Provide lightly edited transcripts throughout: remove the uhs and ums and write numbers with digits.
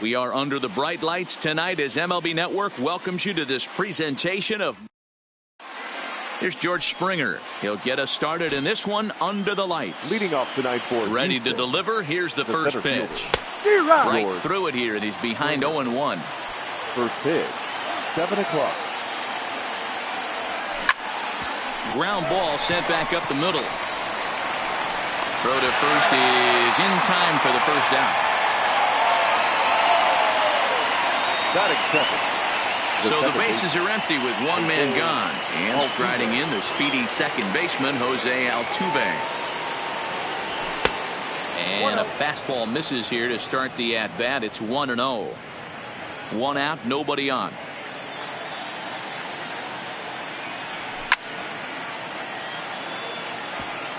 We are under the bright lights tonight as MLB Network welcomes you to this presentation of. Here's George Springer. He'll get us started in this one under the lights. Leading off tonight for ready Houston, to deliver. Here's the first pitch. Right Right through it here, and he's behind 0-1. First pitch, 7 o'clock. Ground ball sent back up the middle. Throw to first is in time for the first out. Batting second. So the bases are empty with one man gone. And striding in the speedy second baseman, Jose Altuve. And a fastball misses here to start the at-bat. It's 1-0. One out, nobody on.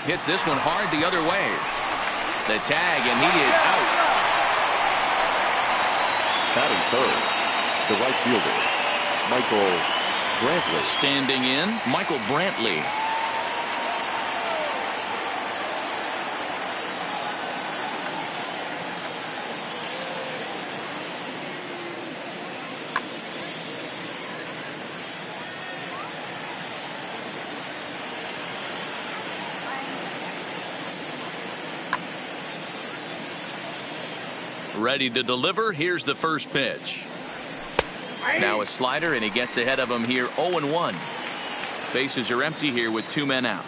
Hits this one hard the other way. The tag, and he is out. Batting third, the right fielder, Michael Brantley. Standing in, Michael Brantley. Ready to deliver. Here's the first pitch. Now a slider, and he gets ahead of him here. 0-1. Bases are empty here with two men out.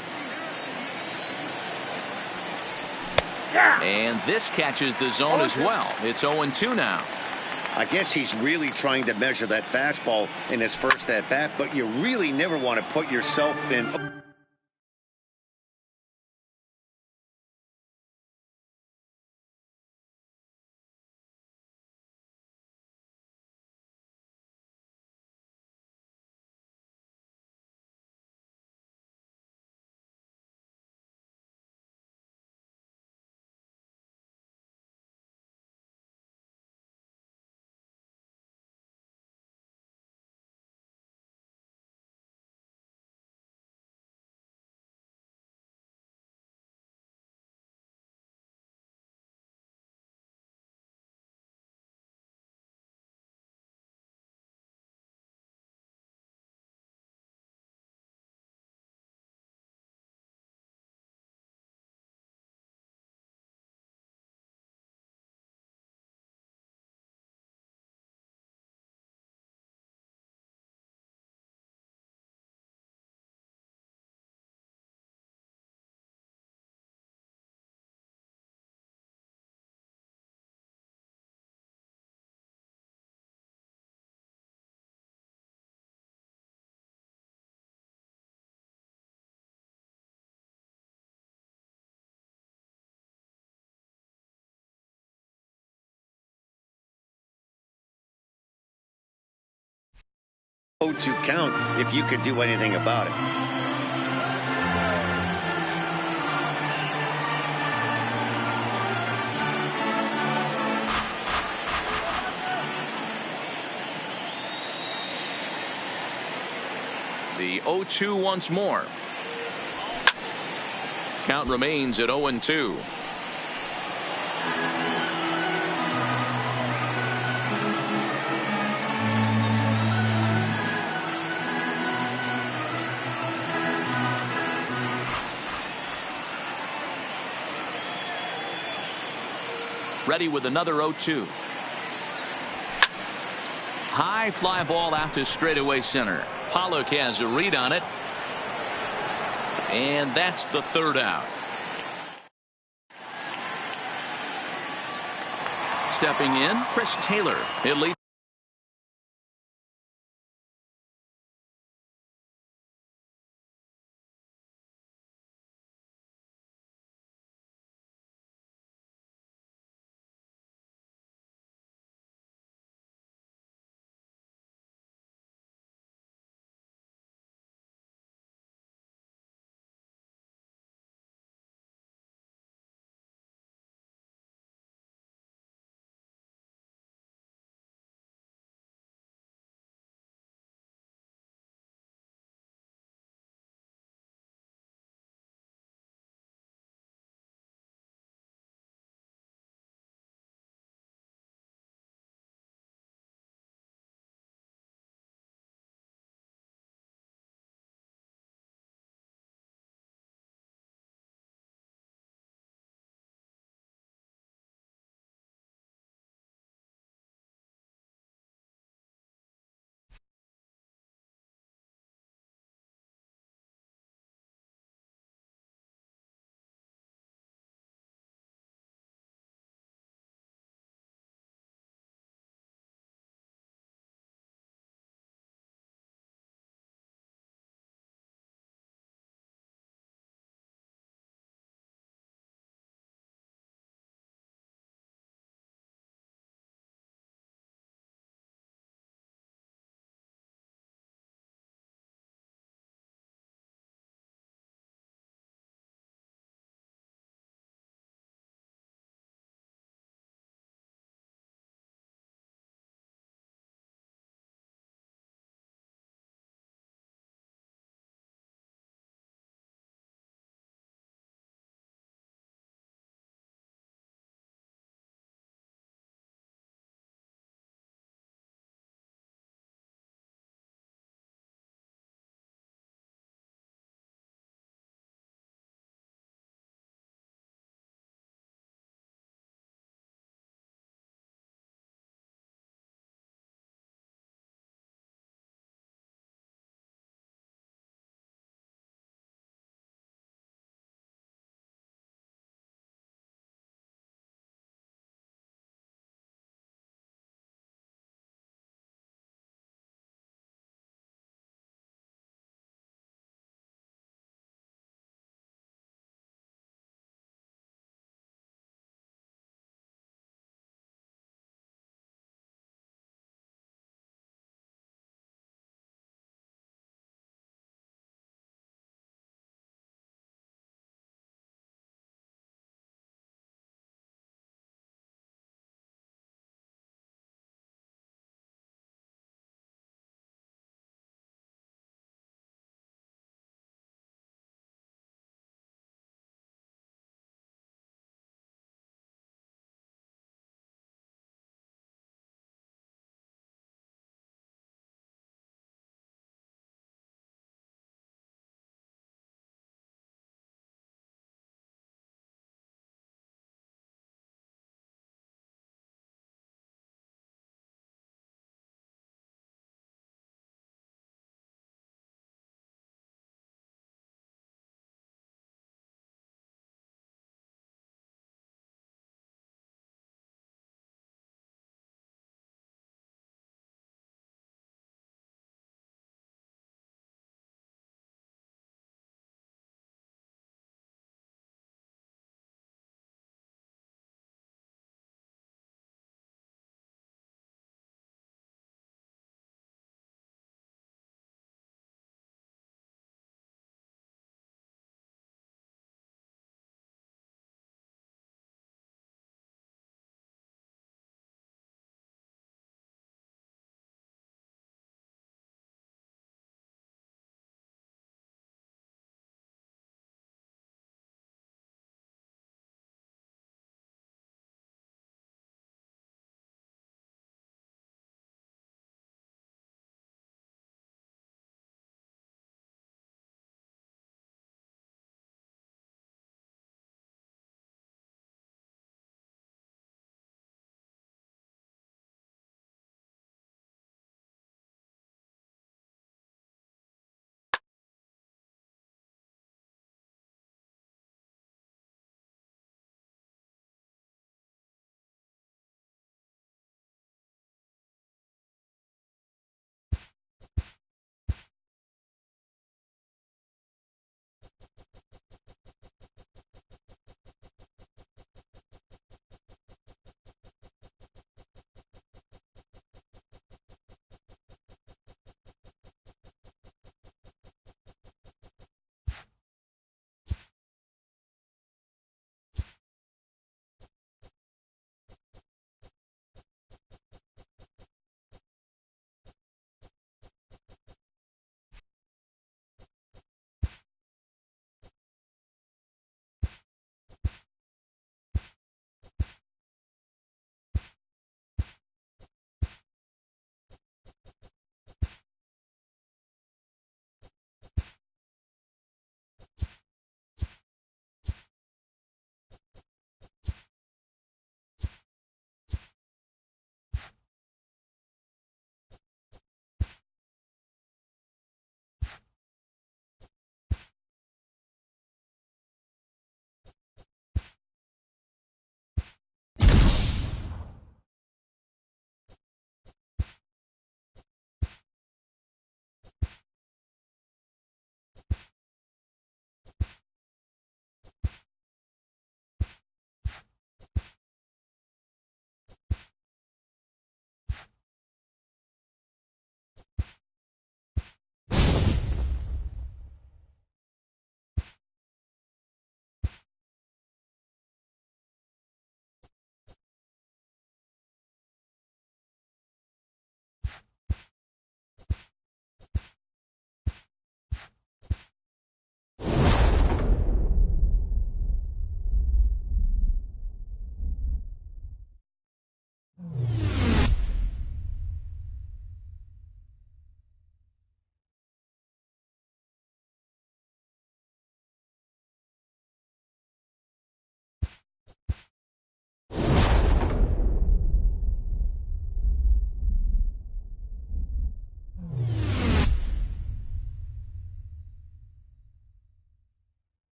And this catches the zone as well. It's 0-2 now. I guess he's really trying to measure that fastball in his first at bat, but you really never want to put yourself in. To count if you could do anything about it. The 0-2 once more. Count remains at 0-2. Ready with another 0-2. High fly ball out to straightaway center. Pollock has a read on it. And that's the third out. Stepping in, Chris Taylor. It leads.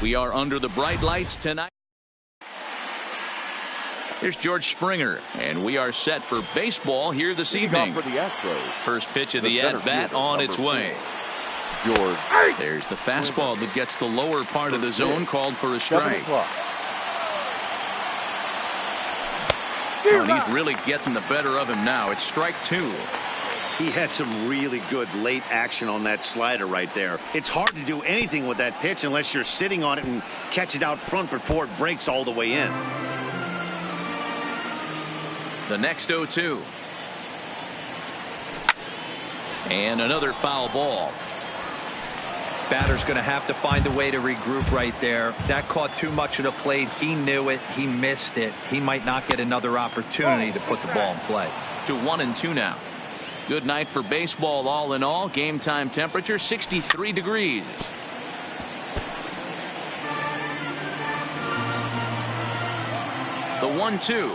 We are under the bright lights tonight. Here's George Springer, and we are set for baseball here this evening. For the Astros. First pitch of the at-bat on its way. George. There's the fastball that gets the lower part of the zone, called for a strike. And he's really getting the better of him now. It's strike two. He had some really good late action on that slider right there. It's hard to do anything with that pitch unless you're sitting on it and catch it out front before it breaks all the way in. The next 0-2. And another foul ball. Batter's going to have to find a way to regroup right there. That caught too much of the plate. He knew it. He missed it. He might not get another opportunity to put the ball in play. To 1-2 now. Good night for baseball all in all. Game time temperature 63 degrees. The 1-2.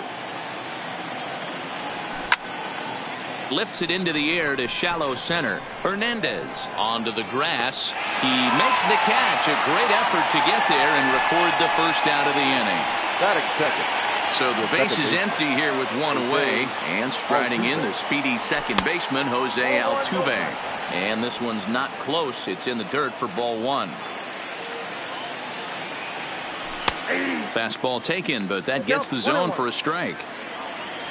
Lifts it into the air to shallow center. Hernandez onto the grass. He makes the catch. A great effort to get there and record the first out of the inning. Batting second. So the base is empty here with one away. And striding in the speedy second baseman, Jose Altuve. And this one's not close. It's in the dirt for ball one. Fastball taken, but that gets the zone for a strike.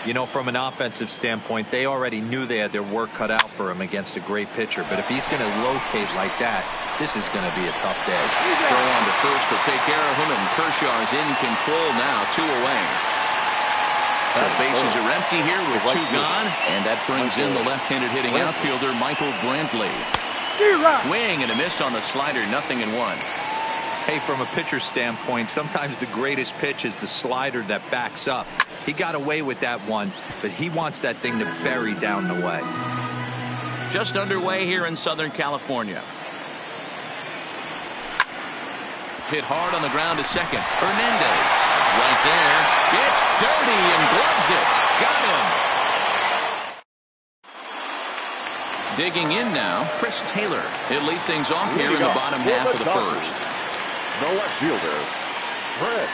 You know, from an offensive standpoint, they already knew they had their work cut out for him against a great pitcher. But if he's going to locate like that, this is going to be a tough day. Throw on to first to take care of him, and Kershaw's in control now, 2 away. So bases are empty here with 2 gone, and that brings in the left-handed hitting outfielder Michael Brantley. Swing and a miss on the slider, 0-1. Hey, from a pitcher's standpoint, sometimes the greatest pitch is the slider that backs up. He got away with that one, but he wants that thing to bury down the way. Just underway here in Southern California. Hit hard on the ground to second. Hernandez right there. It's dirty and gloves it. Got him. Digging in now, Chris Taylor. He'll lead things off here in the bottom half of the first. No left fielder. Fred.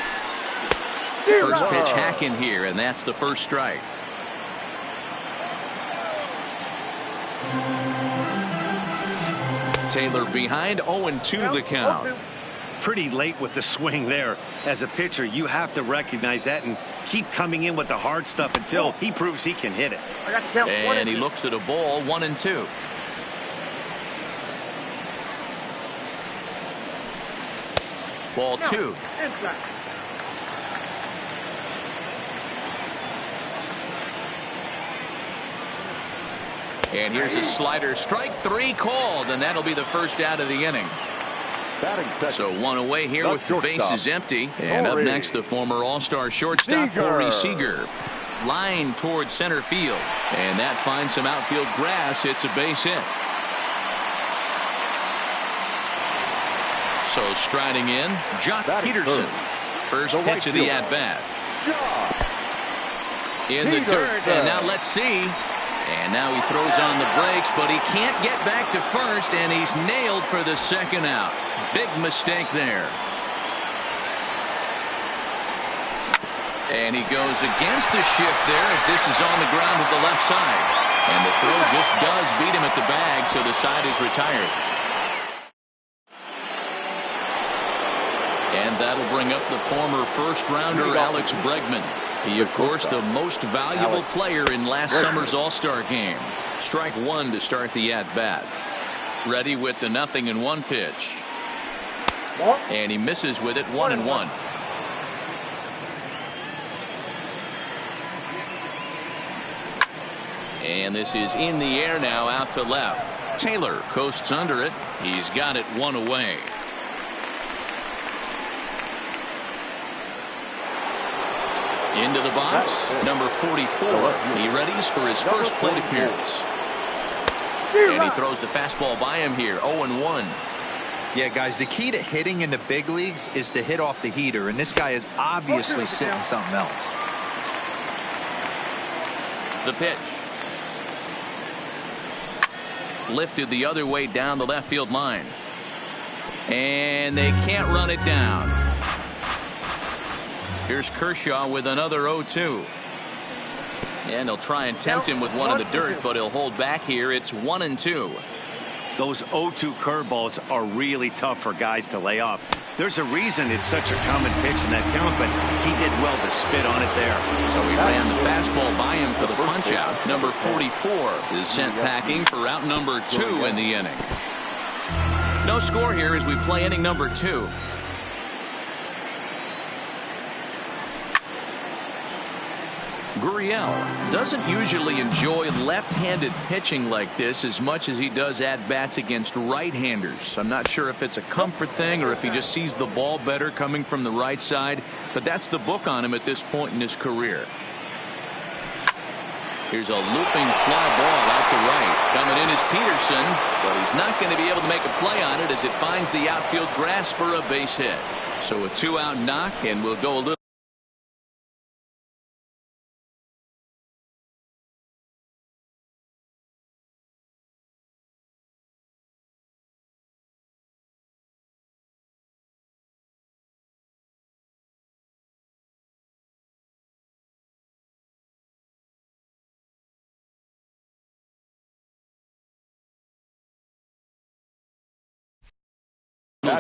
First pitch hacking here, and that's the first strike. Taylor behind, 0-2 the count. Pretty late with the swing there. As a pitcher, you have to recognize that and keep coming in with the hard stuff until he proves he can hit it. And he looks at a ball, 1-2. Ball 2. And here's a slider. Strike 3 called, and that'll be the first out of the inning. So 1 away here with the bases empty. And up next, the former All-Star shortstop Corey Seager. Line towards center field. And that finds some outfield grass. It's a base hit. So striding in, Jock Peterson. First pitch of the at-bat. In the dirt, and now let's see. And now he throws on the brakes, but he can't get back to first, and he's nailed for the second out. Big mistake there. And he goes against the shift there as this is on the ground to the left side. And the throw just does beat him at the bag, so the side is retired. And that'll bring up the former first-rounder Alex Bregman. He, of course, the most valuable player in last summer's All-Star game. Strike 1 to start the at-bat. Ready with the 0-1 pitch. And he misses with it, 1-1. And this is in the air now, out to left. Taylor coasts under it. He's got it 1 away. Into the box, number 44. He readies for his first plate appearance. And he throws the fastball by him here, 0-1. Yeah, guys, the key to hitting in the big leagues is to hit off the heater, and this guy is obviously sitting something else. The pitch. Lifted the other way down the left field line. And they can't run it down. Here's Kershaw with another 0-2. And they'll try and tempt him with one in the dirt, but he'll hold back here. It's 1-2. Those 0-2 curveballs are really tough for guys to lay off. There's a reason it's such a common pitch in that count, but he did well to spit on it there. So he ran the fastball by him for the punch out. Number 44 is sent packing for out number 2 in the inning. No score here as we play inning number 2. Gurriel doesn't usually enjoy left-handed pitching like this as much as he does at-bats against right-handers. I'm not sure if it's a comfort thing or if he just sees the ball better coming from the right side, but that's the book on him at this point in his career. Here's a looping fly ball out to right. Coming in is Peterson, but he's not going to be able to make a play on it as it finds the outfield grass for a base hit. So a 2-out knock, and we'll go a little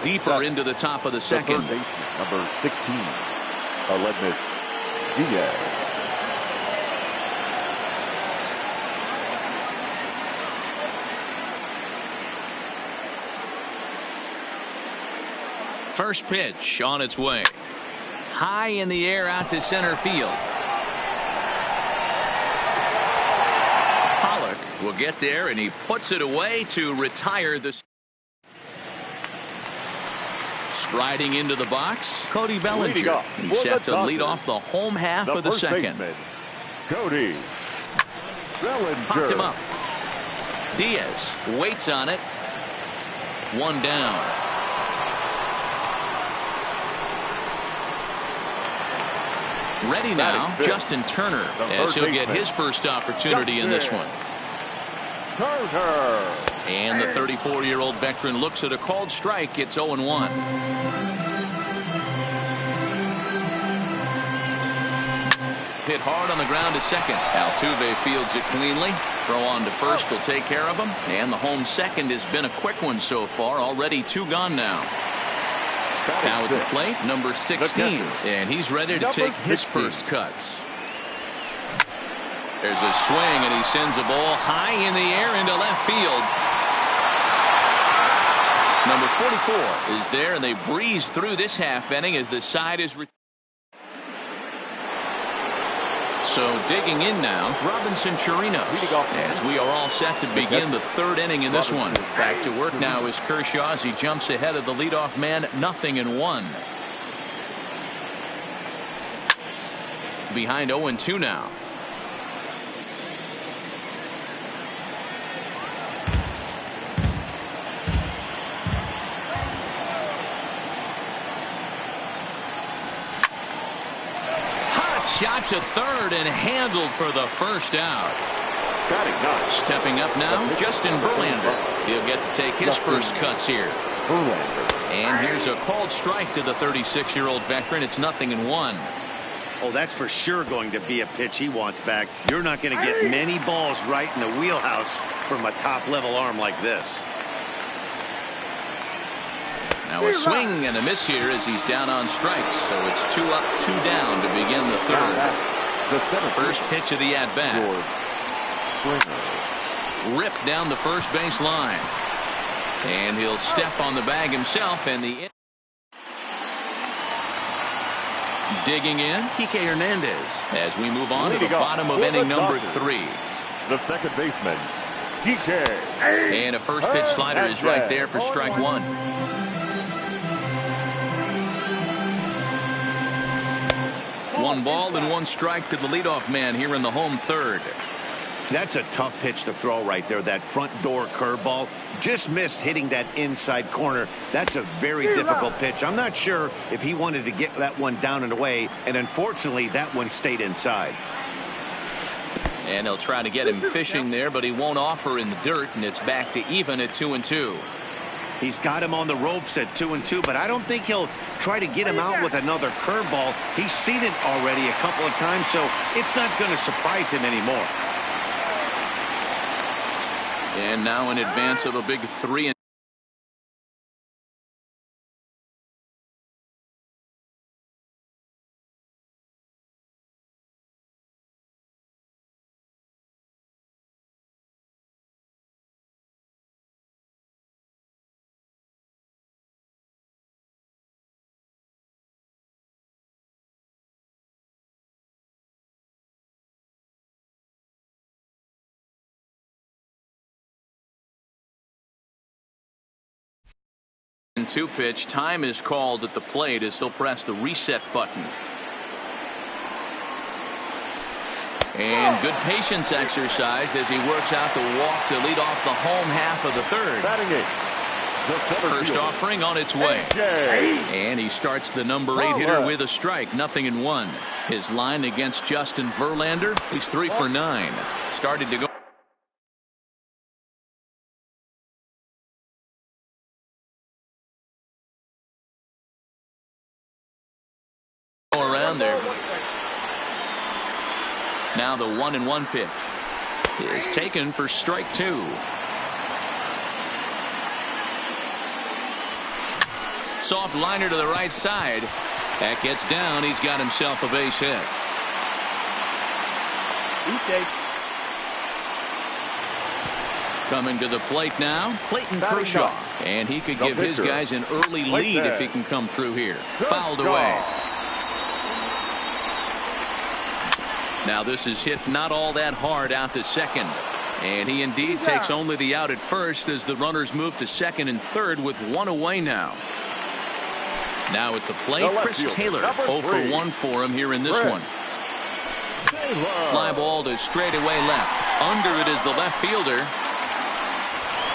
deeper into the top of the second. Third baseman, number 16, Aledmys Diaz. First pitch on its way. High in the air out to center field. Pollock will get there, and he puts it away to retire the. Striding into the box, Cody Bellinger. He's set to lead off the home half of the second. Baseman, Cody Bellinger. Popped him up. Diaz waits on it. One down. Ready now, Justin Turner, as he'll get his first opportunity in this one. Turner. And the 34-year-old veteran looks at a called strike. It's 0-1. Hit hard on the ground to second. Altuve fields it cleanly. Throw on to first will take care of him. And the home second has been a quick one so far. Already 2 gone now. Now at the plate, number 16. And he's ready to take his first cuts. There's a swing, and he sends a ball high in the air into left field. Number 44 is there, and they breeze through this half inning as the side is. So digging in now, Robinson Chirinos, as we are all set to begin the third inning in this one. Back to work now is Kershaw as he jumps ahead of the leadoff man, 0-1. Behind 0-2 now. Shot to third and handled for the first out. Stepping up now, Justin Verlander. He'll get to take his first cuts here. And here's a called strike to the 36-year-old veteran. It's 0-1. Oh, that's for sure going to be a pitch he wants back. You're not going to get many balls right in the wheelhouse from a top-level arm like this. Now a swing and a miss here as he's down on strikes. So it's 2 up, 2 down to begin the third. First pitch of the at-bat. Ripped down the first base line. And he'll step on the bag himself. And the digging in, Kike Hernandez. As we move on to the bottom of inning number 3. The second baseman, Kike. And a first pitch slider is right there for strike 1. 1 ball and 1 strike to the leadoff man here in the home third. That's a tough pitch to throw right there. That front door curveball just missed hitting that inside corner. That's a very difficult pitch. I'm not sure if he wanted to get that one down and away, and unfortunately that one stayed inside. And they'll try to get him fishing there, but he won't offer in the dirt, and it's back to even at 2-2. He's got him on the ropes at 2-2, but I don't think he'll try to get him out with another curveball. He's seen it already a couple of times, so it's not going to surprise him anymore. And now in advance of a big 3. And 2 pitch. Time is called at the plate as he'll press the reset button. And good patience exercised as he works out the walk to lead off the home half of the 3rd. Batting 8. First offering on its way. And he starts the number 8 hitter with a strike. 0-1. His line against Justin Verlander. He's 3 for 9. Started to go around there. Now the 1-1 pitch is taken for strike 2. Soft liner to the right side. That gets down. He's got himself a base hit. Coming to the plate now, Clayton Kershaw. And he could give his guys an early lead if he can come through here. Fouled away. Now this is hit not all that hard out to second. And he indeed takes only the out at first as the runners move to second and third with 1 away now. Now at the plate, Chris Taylor. 0 for 1 for him here in this one. Fly ball to straightaway left. Under it is the left fielder.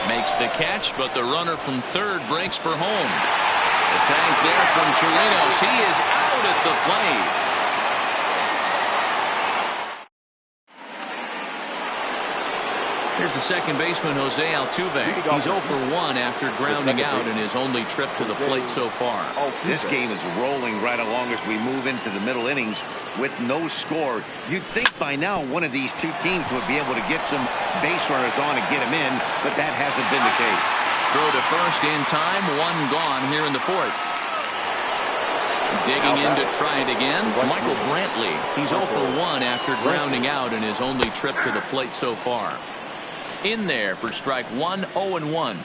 Makes the catch, but the runner from third breaks for home. The tag's there from Chirinos. He is out at the plate. Here's the second baseman, Jose Altuve. He's 0 for 1 after grounding out in his only trip to the plate so far. This game is rolling right along as we move into the middle innings with no score. You'd think by now one of these 2 teams would be able to get some base runners on and get them in, but that hasn't been the case. Throw to first in time, 1 gone here in the 4th. Digging in to try it again, Michael Brantley. He's 0 for 1 after grounding out in his only trip to the plate so far. In there for strike 1, 0-1. Line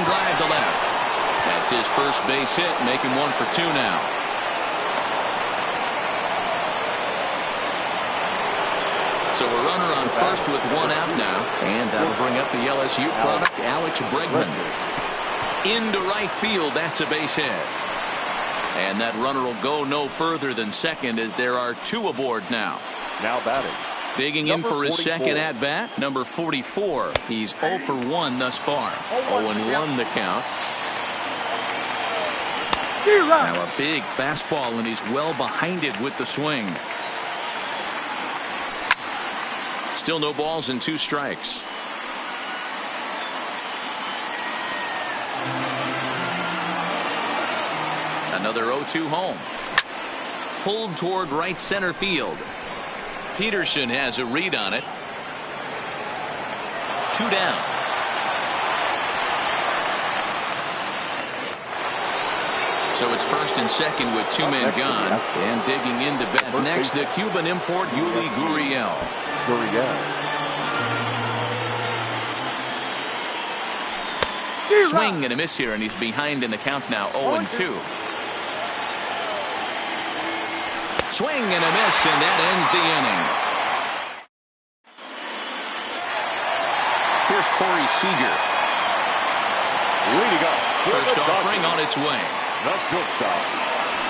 drive to left. That's his first base hit, making 1 for 2 now. So a runner on first with 1 out now. And that'll bring up the LSU product, Alex Bregman. Into right field, that's a base hit. And that runner will go no further than second as there are 2 aboard now. Now batting. Digging in for his 44. second at bat, number 44. He's 0 for 1 thus far. 0-1 the count. Now a big fastball, and he's well behind it with the swing. Still no balls and 2 strikes. Another 0-2 home. Pulled toward right center field. Peterson has a read on it. 2 down. So it's first and second with 2 men gone. And digging into bat next, the Cuban import Yuli Gurriel. Swing and a miss here, and he's behind in the count now, 0-2. Swing and a miss, and that ends the inning. Here's Corey Seager. Leading up. First offering on its way. The shortstop,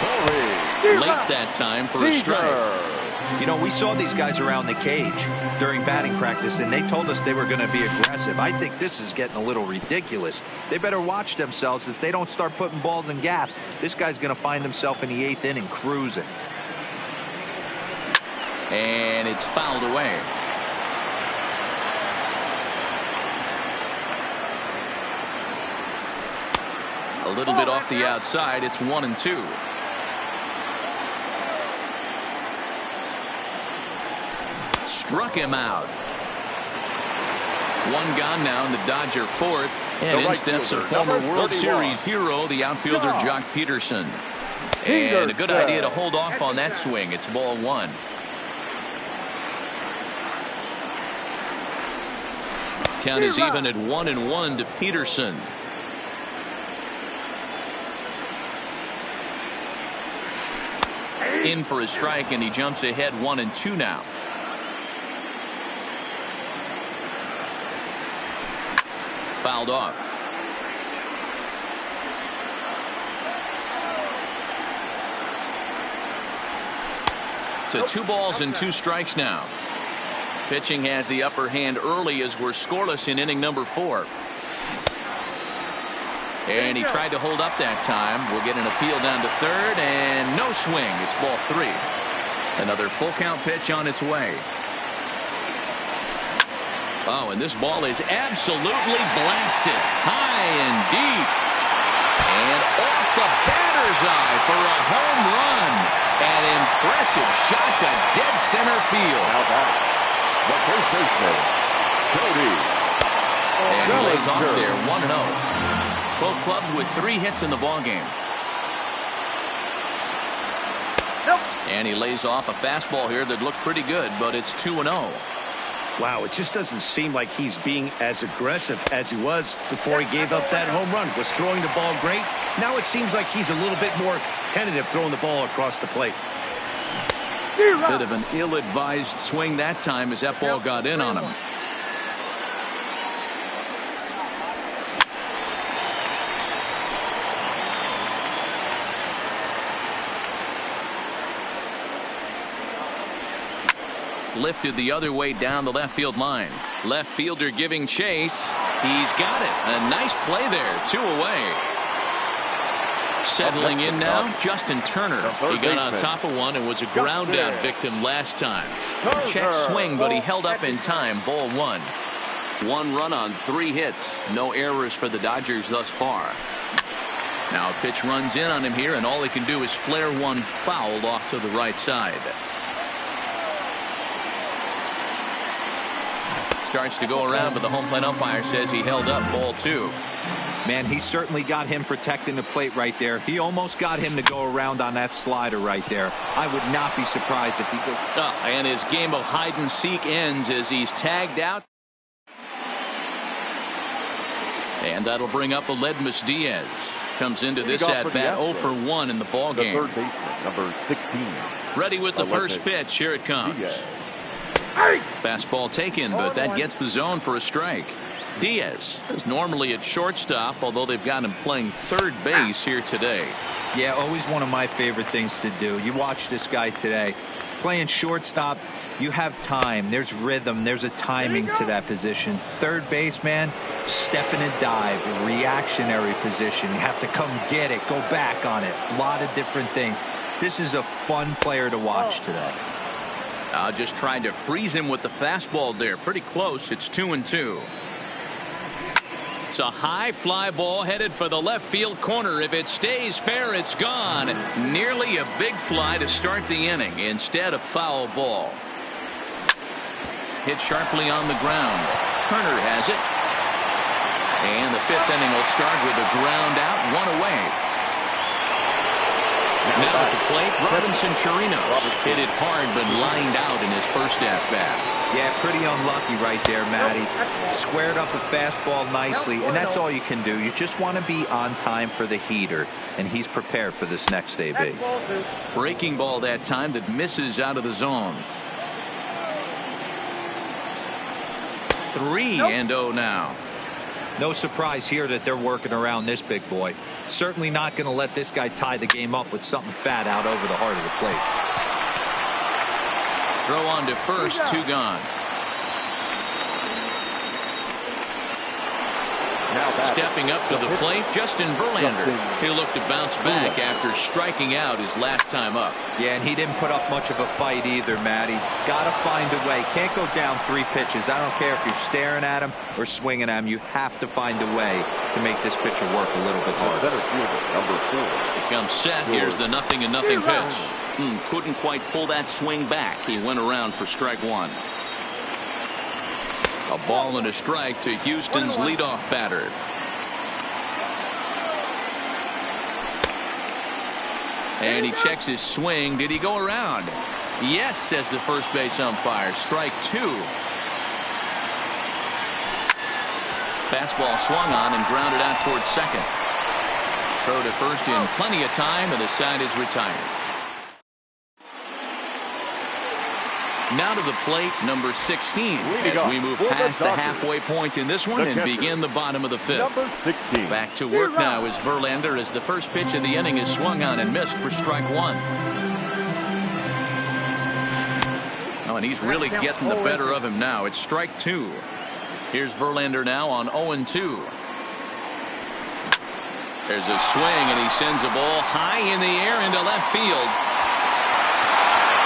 Corey. Late that time for a strike. You know, we saw these guys around the cage during batting practice, and they told us they were going to be aggressive. I think this is getting a little ridiculous. They better watch themselves. If they don't start putting balls in gaps, this guy's going to find himself in the 8th inning cruising. And it's fouled away. A little bit off the outside. It's 1-2. Struck him out. One gone now in the Dodger fourth. And in steps a former World Series hero, the outfielder Jock Peterson. And a good idea to hold off on that swing. It's ball one. Count is even at 1-1 to Peterson. In for a strike, and he jumps ahead 1-2 now. Fouled off. To 2 balls and 2 strikes now. Pitching has the upper hand early as we're scoreless in inning number 4. And he tried to hold up that time. We'll get an appeal down to third, and no swing. It's ball 3. Another full count pitch on its way. Oh, and this ball is absolutely blasted high and deep. And off the batter's eye for a home run. An impressive shot to dead center field. Now back, the first baseman, Cody. And he lays off there 1-0. Both clubs with 3 hits in the ballgame. And he lays off a fastball here that looked pretty good, but it's 2-0. Wow, it just doesn't seem like he's being as aggressive as he was before he gave up that home run. Was throwing the ball great. Now it seems like he's a little bit more tentative throwing the ball across the plate. Bit of an ill-advised swing that time as that ball got in on him. Lifted the other way down the left field line. Left fielder giving chase. He's got it. A nice play there. 2 away. Settling in now, Justin Turner. He got on top of one and was a ground out victim last time. Check swing, but he held up in time. Ball 1. 1 run on 3 hits. No errors for the Dodgers thus far. Now a pitch runs in on him here, and all he can do is flare one foul off to the right side. Starts to go around, but the home plate umpire says he held up. Ball 2. Man, he certainly got him protecting the plate right there. He almost got him to go around on that slider right there. I would not be surprised if he could. And his game of hide and seek ends as he's tagged out. And that'll bring up Aledmys Diaz. Comes into this at bat 0 for 1 in the ball game. The third baseman, number 16. Ready with the first pitch. Here it comes. Diaz. Fastball taken, but that gets the zone for a strike. Diaz is normally at shortstop, although they've got him playing third base here today. Yeah, always one of my favorite things to do. You watch this guy today. Playing shortstop, you have time. There's rhythm. There's a timing to that position. Third base, man, step in and dive. Reactionary position. You have to come get it. Go back on it. A lot of different things. This is a fun player to watch today. Just trying to freeze him with the fastball there. Pretty close. It's 2-2. It's a high fly ball headed for the left field corner. If it stays fair, it's gone. Nearly a big fly to start the inning. Instead, a foul ball. Hit sharply on the ground. Turner has it. And the 5th inning will start with a ground out, 1 away. Now at the plate, Robinson Chirinos hit it hard but lined out in his first at-bat. Yeah, pretty unlucky right there, Matty. Squared up a fastball nicely, and that's all you can do. You just want to be on time for the heater, and he's prepared for this next AB. Breaking ball that time that misses out of the zone. 3-0 now. No surprise here that they're working around this big boy. Certainly not going to let this guy tie the game up with something fat out over the heart of the plate. Throw on to first, 2 gone. Stepping up to the plate, Justin Verlander. He'll look to bounce back after striking out his last time up. Yeah, and he didn't put up much of a fight either, Matty. Got to find a way. Can't go down 3 pitches. I don't care if you're staring at him or swinging at him. You have to find a way to make this pitcher work a little bit harder. Center fielder, number 4. He comes set. Here's the 0-0 pitch. Couldn't quite pull that swing back. He went around for strike 1. A ball and a strike to Houston's leadoff batter. And he checks his swing. Did he go around? Yes, says the first base umpire. Strike 2. Fastball swung on and grounded out towards second. Throw to first in plenty of time, and the side is retired. Now to the plate, number 16, as we move past the halfway point in this one and begin the bottom of the 5th. Number 16. Back to work now is Verlander, as the first pitch of the inning is swung on and missed for strike 1. Oh, and he's really getting the better of him now. It's strike 2. Here's Verlander now on 0-2. There's a swing, and he sends a ball high in the air into left field.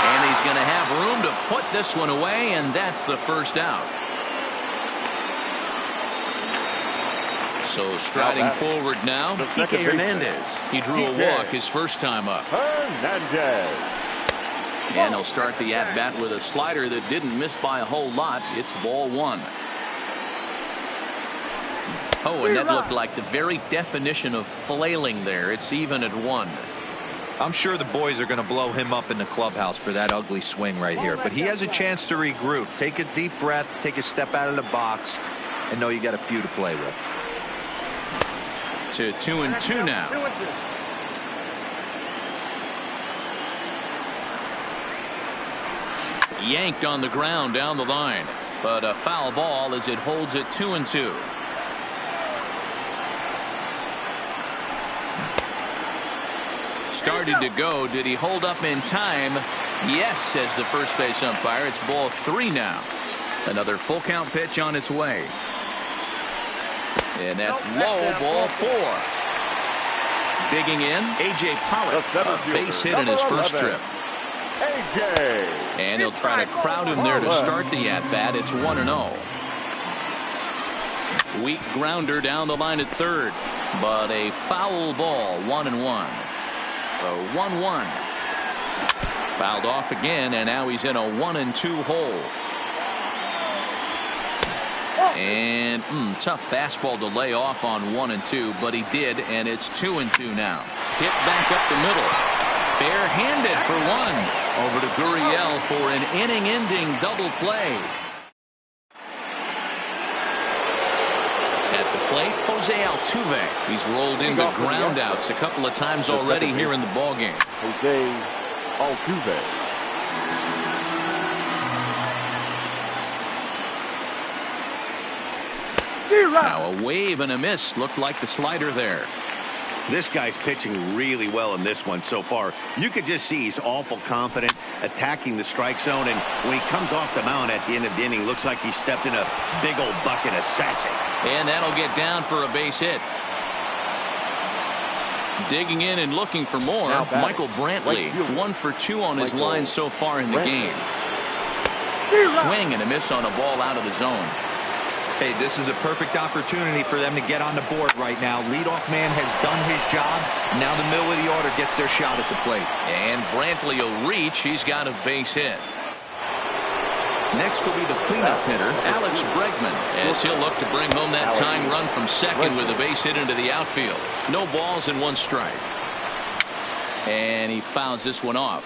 And he's going to have room to put this one away, and that's the first out. So striding forward now, Kike Hernandez. He drew a walk his first time up. Hernandez. And he'll start the at-bat with a slider that didn't miss by a whole lot. It's ball 1. Oh, and that looked like the very definition of flailing there. It's even at 1. I'm sure the boys are going to blow him up in the clubhouse for that ugly swing right here. But he has a chance to regroup. Take a deep breath, take a step out of the box, and know you got a few to play with. To 2-2 now. Yanked on the ground down the line. But a foul ball as it holds it 2-2. Started to go. Did he hold up in time? Yes, says the first base umpire. It's ball 3 now. Another full count pitch on its way. And that's low, ball 4. Digging in, A.J. Pollock. A base hit in his first trip. A.J. And he'll try to crowd him there to start the at-bat. It's 1-0. Weak grounder down the line at third. But a foul ball, 1-1. So 1-1. Fouled off again, and now he's in a 1-2 hole. And tough fastball to lay off on 1-2, but he did, and it's 2-2 now. Hit back up the middle. Barehanded for 1. Over to Gurriel for an inning-ending double play. At the plate, Jose Altuve. He's rolled into groundouts a couple of times already here in the ballgame. Jose Altuve. Now a wave and a miss. Looked like the slider there. This guy's pitching really well in this one so far. You could just see he's awful confident attacking the strike zone, and when he comes off the mound at the end of the inning, looks like he stepped in a big old bucket of sassy. And that'll get down for a base hit. Digging in and looking for more. Michael Brantley, 1 for 2 on his line so far in the game. Swing and a miss on a ball out of the zone. Hey, this is a perfect opportunity for them to get on the board right now. Leadoff man has done his job. Now the middle of the order gets their shot at the plate. And Brantley will reach. He's got a base hit. Next will be the cleanup hitter, Alex Bregman, as he'll look to bring home that tying run from second with a base hit into the outfield. No balls and 1 strike. And he fouls this one off.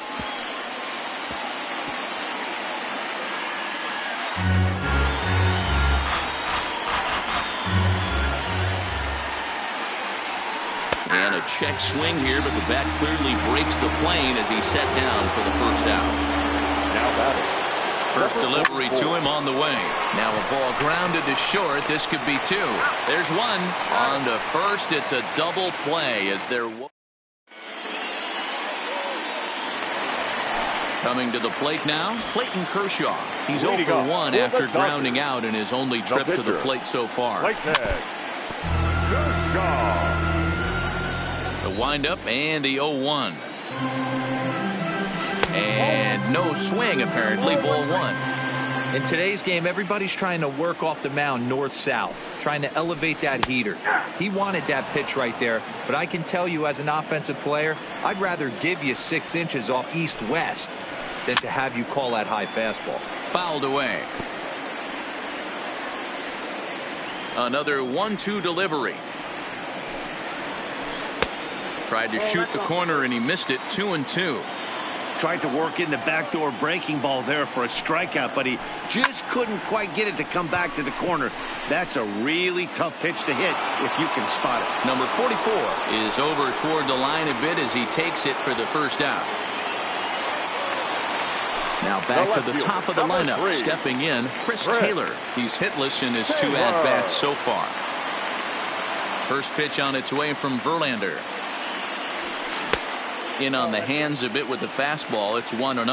And a check swing here, but the bat clearly breaks the plane as he's set down for the first out. Now batting. First delivery to him on the way. Now a ball grounded to short. This could be 2. There's 1. On to first. It's a double play as they're coming to the plate now. Clayton Kershaw. He's 0 for 1 after grounding out in his only trip to the plate so far. Right tag. windup and the 0-1. And no swing, apparently. Ball 1. In today's game, everybody's trying to work off the mound north-south, trying to elevate that heater. He wanted that pitch right there, but I can tell you as an offensive player, I'd rather give you 6 inches off east-west than to have you call that high fastball. Fouled away. Another 1-2 delivery. Tried to shoot the corner and he missed it. 2-2. Tried to work in the backdoor breaking ball there for a strikeout, but he just couldn't quite get it to come back to the corner. That's a really tough pitch to hit if you can spot it. Number 44 is over toward the line a bit as he takes it for the first out. Now back to the top of the lineup. Stepping in, Chris Taylor. He's hitless in his 2 at-bats so far. First pitch on its way from Verlander. In on the hands a bit with the fastball. It's 1-0.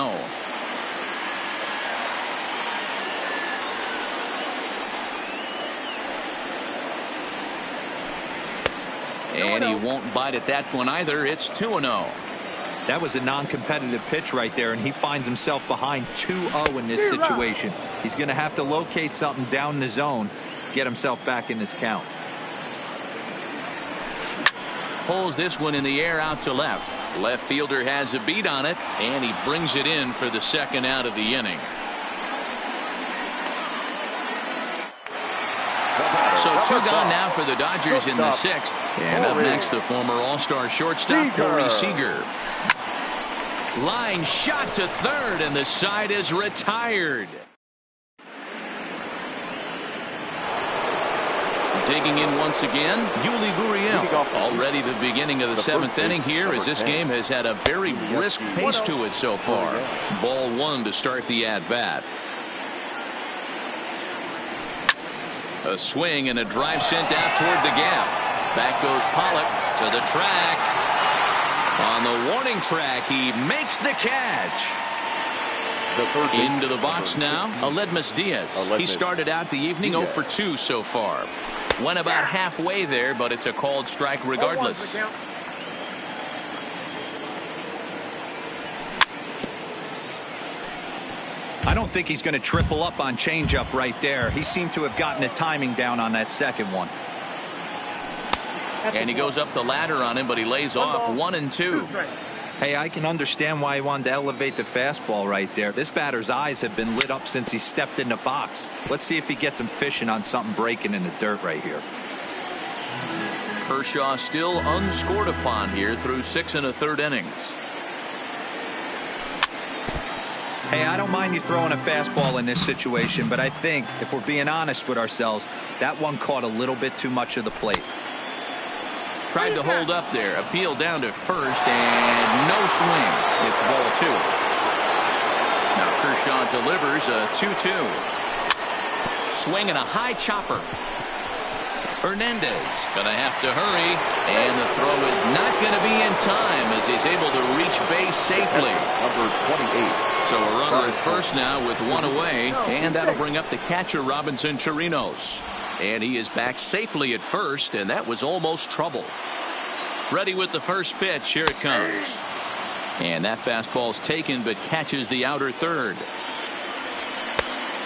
And he won't bite at that one either. It's 2-0. That was a non-competitive pitch right there, and he finds himself behind 2-0 in this situation. He's going to have to locate something down the zone, get himself back in this count. Pulls this one in the air out to left. Left fielder has a beat on it, and he brings it in for the second out of the inning. So 2 gone now for the Dodgers in the 6th. And up next, the former All-Star shortstop, Corey Seager. Line shot to third, and the side is retired. Digging in once again, Yuli Gurriel. Already the beginning of the 7th inning here, as this game has had a very brisk pace to it so far. Ball 1 to start the at-bat. A swing and a drive sent out toward the gap. Back goes Pollock to the track. On the warning track, he makes the catch. Into the box now, Aledmus Diaz. He started out the evening 0 for 2 so far. Went about halfway there, but it's a called strike regardless. I don't think he's going to triple up on changeup right there. He seemed to have gotten the timing down on that second one. And he goes up the ladder on him, but he lays off 1-2. Hey, I can understand why he wanted to elevate the fastball right there. This batter's eyes have been lit up since he stepped in the box. Let's see if he gets him fishing on something breaking in the dirt right here. Kershaw still unscored upon here through 6 1/3 innings. Hey, I don't mind you throwing a fastball in this situation, but I think if we're being honest with ourselves, that one caught a little bit too much of the plate. Tried to hold up there. Appeal down to first, and no swing. It's ball 2. Now Kershaw delivers a 2-2. Swinging a high chopper. Hernandez gonna have to hurry, and the throw is not gonna be in time as he's able to reach base safely. Number 28. So a runner at first now with 1 away, and that'll bring up the catcher Robinson Chirinos. And he is back safely at first, and that was almost trouble. Ready with the first pitch. Here it comes. And that fastball's taken, but catches the outer third.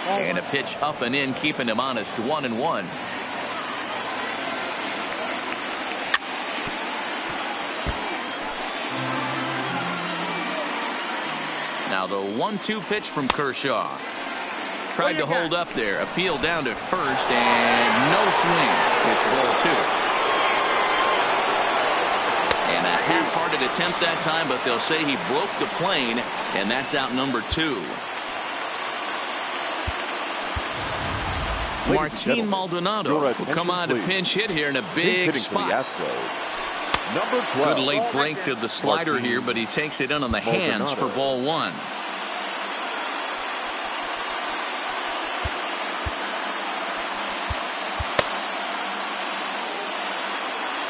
And a pitch up and in, keeping him honest. 1-1. Now the 1-2 pitch from Kershaw. Tried to hold up there. Appeal down to first, and no swing. It's ball 2. And a half-hearted attempt that time, but they'll say he broke the plane, and that's out number 2. Martin Maldonado will come on to pinch hit here in a big spot. Good late break to the slider here, but he takes it in on the hands for ball 1.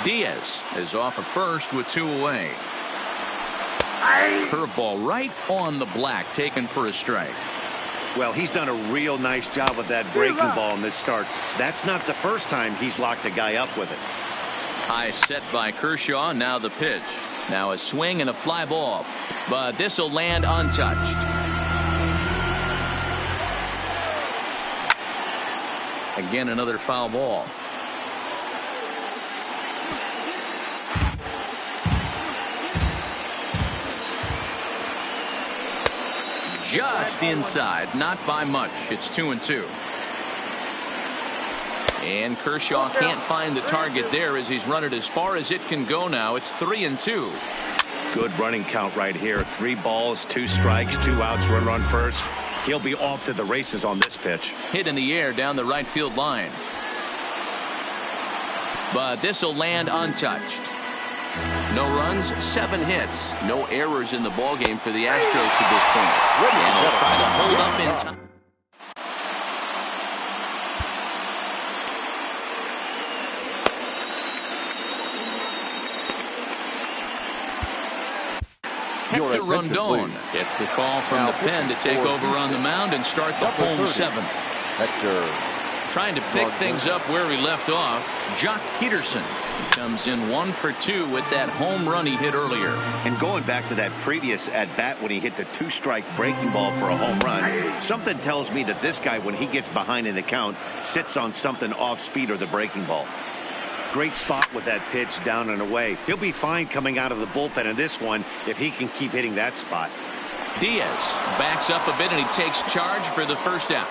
Diaz is off at first with 2 away. Curveball right on the black, taken for a strike. Well, he's done a real nice job with that breaking ball in this start. That's not the first time he's locked a guy up with it. High set by Kershaw. Now the pitch. Now a swing and a fly ball. But this will land untouched. Again, another foul ball. Just inside, not by much. It's 2-2. And Kershaw can't find the target there as he's run it as far as it can go now. It's 3-2. Good running count right here. 3 balls, 2 strikes, 2 outs, run first. He'll be off to the races on this pitch. Hit in the air down the right field line. But this will land untouched. No runs, 7 hits. No errors in the ballgame for the Astros to this point. And they'll try to hold up in time. Hector Rondon gets the call from the pen to take over on the mound and start the home 7th. Hector. Trying to pick things up where he left off. Jock Peterson comes in 1 for 2 with that home run he hit earlier. And going back to that previous at-bat when he hit the 2-strike breaking ball for a home run, something tells me that this guy, when he gets behind in the count, sits on something off speed or the breaking ball. Great spot with that pitch down and away. He'll be fine coming out of the bullpen in this one if he can keep hitting that spot. Diaz backs up a bit and he takes charge for the first out.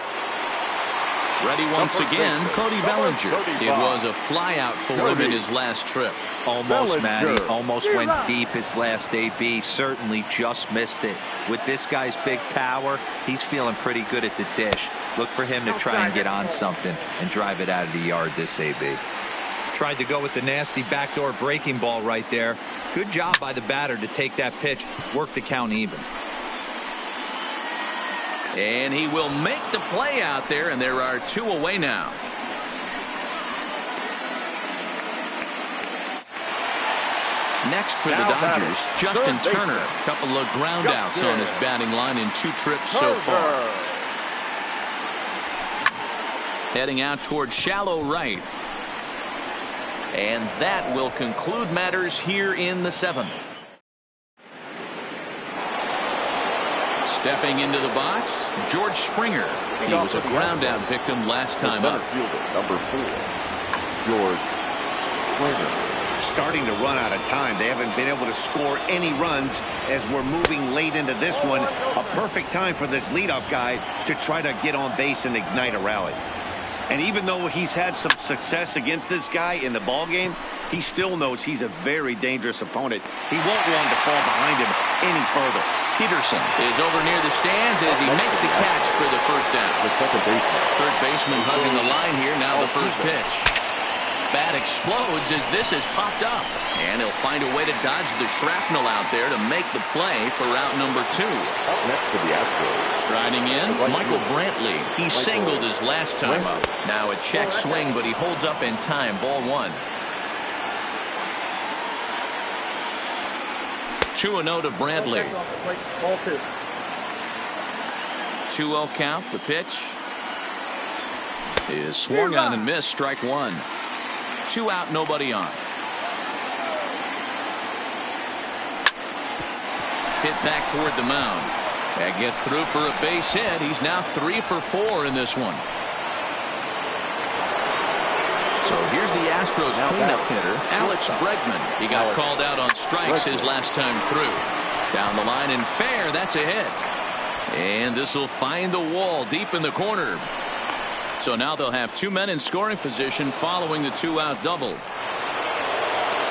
Ready once again, Cody Bellinger. It was a flyout for him in his last trip. Almost, Matty. Almost went deep his last AB. Certainly just missed it. With this guy's big power, he's feeling pretty good at the dish. Look for him to try and get on something and drive it out of the yard this AB. Tried to go with the nasty backdoor breaking ball right there. Good job by the batter to take that pitch, work the count even. And he will make the play out there, and there are 2 away now. Next for the Dodgers, Justin Turner. A couple of ground outs on his batting line in 2 trips so far. Heading out towards shallow right. And that will conclude matters here in the 7th. Stepping into the box, George Springer. He was a ground out victim last time up. Number 4, George Springer. Starting to run out of time. They haven't been able to score any runs as we're moving late into this one. A perfect time for this leadoff guy to try to get on base and ignite a rally. And even though he's had some success against this guy in the ball game, he still knows he's a very dangerous opponent. He won't want to fall behind him any further. Peterson is over near the stands as he makes the catch for the first down. Third baseman hugging the line here. Now the first pitch. Bat explodes as this has popped up. And he'll find a way to dodge the shrapnel out there to make the play for route number 2. Up next to the Astros. Striding in, Michael Brantley. He singled his last time up. Now a check swing, but he holds up in time. Ball 1. 2-0 to Brantley. 2-0 count. The pitch is swung on and missed. Strike 1. 2 out, nobody on. Hit back toward the mound. That gets through for a base hit. He's now 3 for 4 in this one. So here's the Astros cleanup hitter, Alex Bregman. He got called out on strikes his last time through. Down the line and fair. That's a hit. And this will find the wall deep in the corner. So now they'll have 2 men in scoring position following the 2-out double.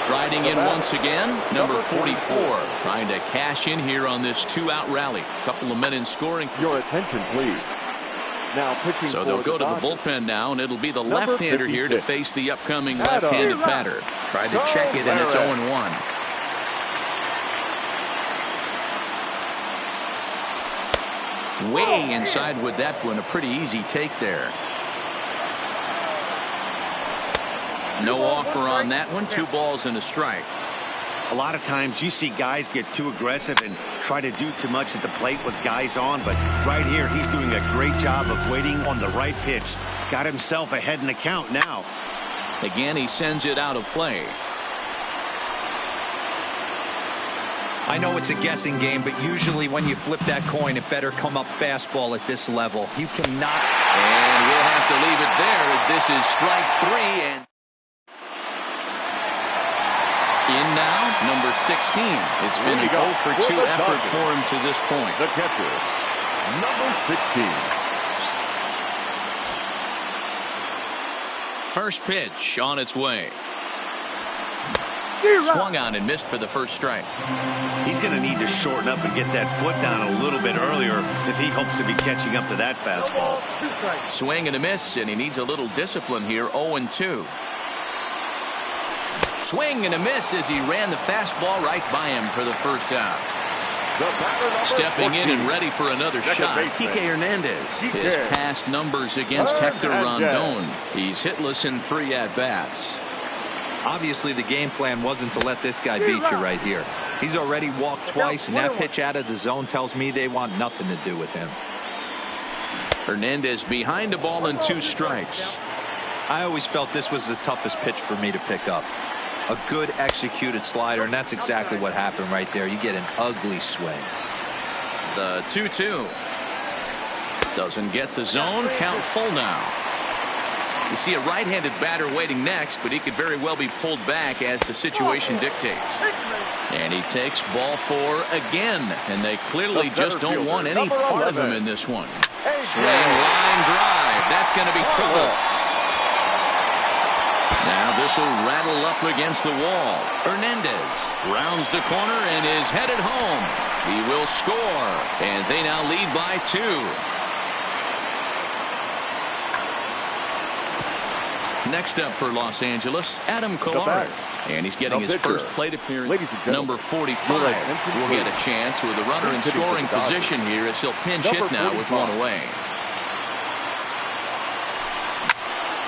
Striding in once again, number 44. Trying to cash in here on this 2-out rally. Couple of men in scoring. Your attention, please. Now pitching. So they'll go to the bullpen now, and it'll be the left-hander here to face the upcoming left-handed batter. Tried to check it, and it's 0-1. Way inside with that one. A pretty easy take there. No offer on that one. 2 balls and a strike. A lot of times you see guys get too aggressive and try to do too much at the plate with guys on, but right here he's doing a great job of waiting on the right pitch. Got himself ahead in the count now. Again, he sends it out of play. I know it's a guessing game, but usually when you flip that coin, it better come up fastball at this level. You cannot. And we'll have to leave it there as this is strike 3. And in now, number 16. It's been an 0 for 2 effort for him to this point. The catcher, number 16. First pitch on its way. Swung on and missed for the first strike. He's going to need to shorten up and get that foot down a little bit earlier if he hopes to be catching up to that fastball. Swing and a miss, and he needs a little discipline here. 0-2. Swing and a miss as he ran the fastball right by him for the first out. Stepping in and ready for another shot, Kike Hernandez. His past numbers against Hector Rondon. He's hitless in 3 at-bats. Obviously, the game plan wasn't to let this guy beat you right here. He's already walked twice, and that pitch out of the zone tells me they want nothing to do with him. Hernandez behind the ball and 2 strikes. I always felt this was the toughest pitch for me to pick up. A good executed slider, and that's exactly what happened right there. You get an ugly swing. The 2-2. Doesn't get the zone. Count full now. You see a right-handed batter waiting next, but he could very well be pulled back as the situation dictates. And he takes ball 4 again, and they clearly just don't want any part of him in this one. Swing, line drive. That's going to be trouble. Now this will rattle up against the wall. Hernandez rounds the corner and is headed home. He will score, and they now lead by 2. Next up for Los Angeles, Adam Kolar. And he's getting his first plate appearance. Number 45 will get a chance with a runner in scoring position here as he'll pinch hit now with 1 away.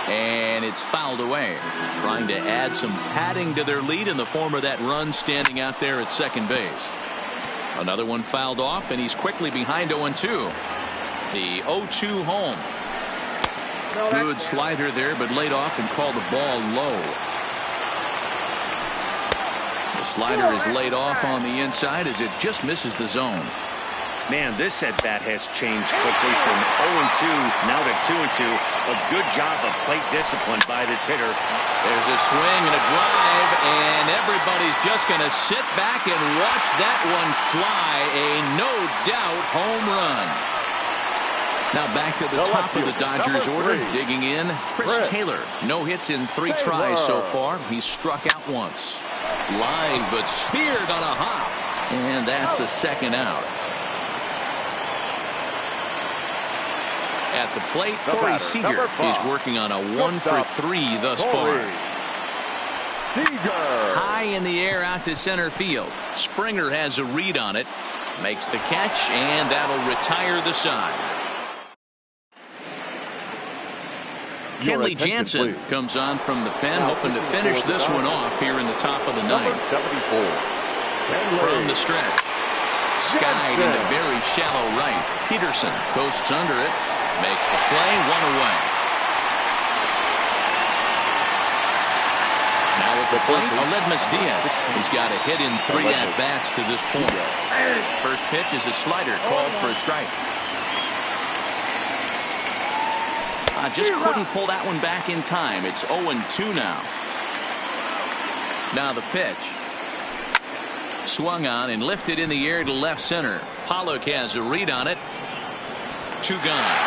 And it's fouled away. Trying to add some padding to their lead in the form of that run standing out there at second base. Another one fouled off, and he's quickly behind 0-2. The 0-2 home. Good slider there, but laid off and called the ball low. The slider is laid off on the inside as it just misses the zone. Man, this at-bat has changed quickly from 0-2 now to 2-2. A good job of plate discipline by this hitter. There's a swing and a drive, and everybody's just going to sit back and watch that one fly. A no-doubt home run. Now back to the top of the Dodgers order. Digging in, Chris Taylor. No hits in 3 tries so far. He's struck out once. Line, but speared on a hop. And that's the second out. At the plate, Corey Seager is working on a 1 for 3 thus far. High in the air out to center field. Springer has a read on it. Makes the catch, and that'll retire the side. Kenley Jansen comes on from the pen, hoping to finish this one off here in the top of the 9th. From the stretch. Skied into very shallow right. Peterson coasts under it. Makes the play, 1 away. Now at the plate, Aledmus Diaz. He's got a hit in 3 at-bats to this point. First pitch is a slider called for a strike. Just couldn't pull that one back in time. It's 0-2 now. Now the pitch. Swung on and lifted in the air to left center. Pollock has a read on it. 2 gone.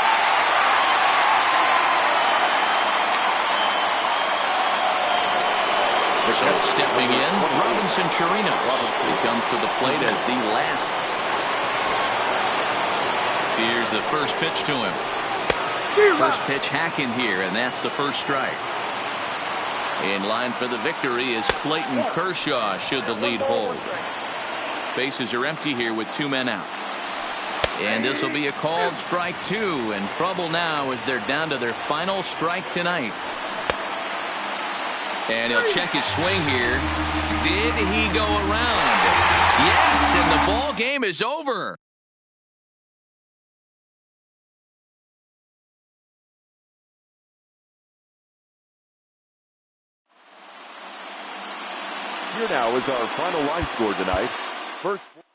So stepping in, Robinson Chirinos. He comes to the plate as the last. Here's the first pitch to him. First pitch hacking here, and that's the first strike. In line for the victory is Clayton Kershaw should the lead hold. Bases are empty here with 2 men out. And this will be a called strike 2, and trouble now as they're down to their final strike tonight. And he'll check his swing here. Did he go around? Yes, and the ball game is over. Here now is our final line score tonight. First.